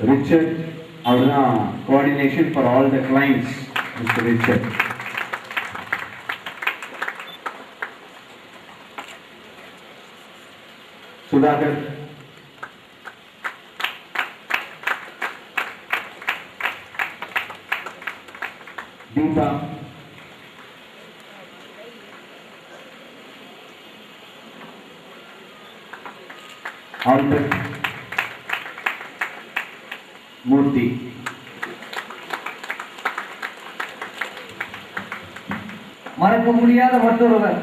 Richard, அவர்தான் coordination for all the clients, Mr. Richard. Sudhakar, Deepa, Albert, Murthy. மறக்க முடியாத மற்றொருவர்,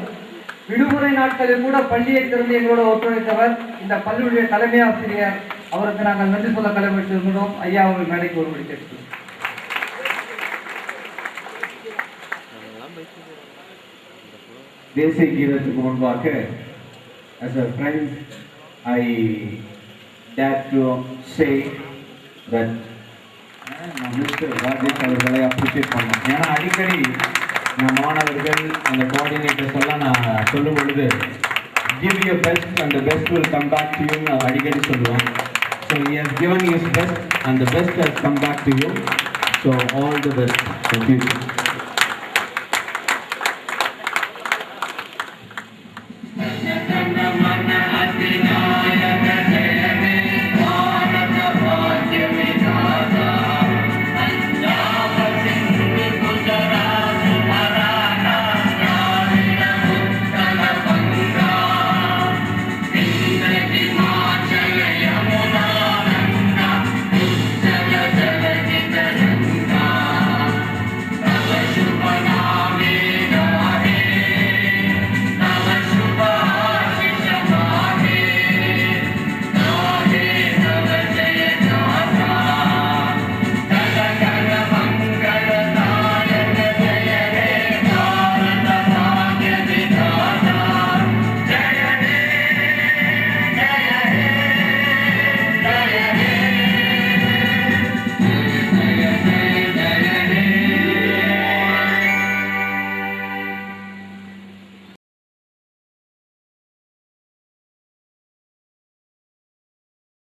விடுமுறை நாட்களில் கூட பள்ளியை திறந்து எங்களோட ஒத்துழைத்தவர் இந்த பள்ளியுடைய தலைமை ஆசிரியர். அவருக்கு நாங்கள் நன்றி சொல்ல கடமைப்பட்டிருக்கிறோம். ஐயா அவர்கள் மேடைக்கு ஒருபடி கேட்கிறோம். தேசிய கீதத்துக்கு முன்பாக as a friend I dare to say that நான் மிஸ்டர் ராஜேஷ் அவர்களை அப்ரிஷியேட் பண்ணோம். ஏன்னா அடிக்கடி நான் மாணவர்கள் அந்த கோஆர்டினேட்டர்ஸ் எல்லாம் நான் சொல்லும் பொழுது give your best and the best will come back to you நான் அடிக்கடி சொல்லுவேன். So he has given his best and the best has come back to you. So all the best. Thank you.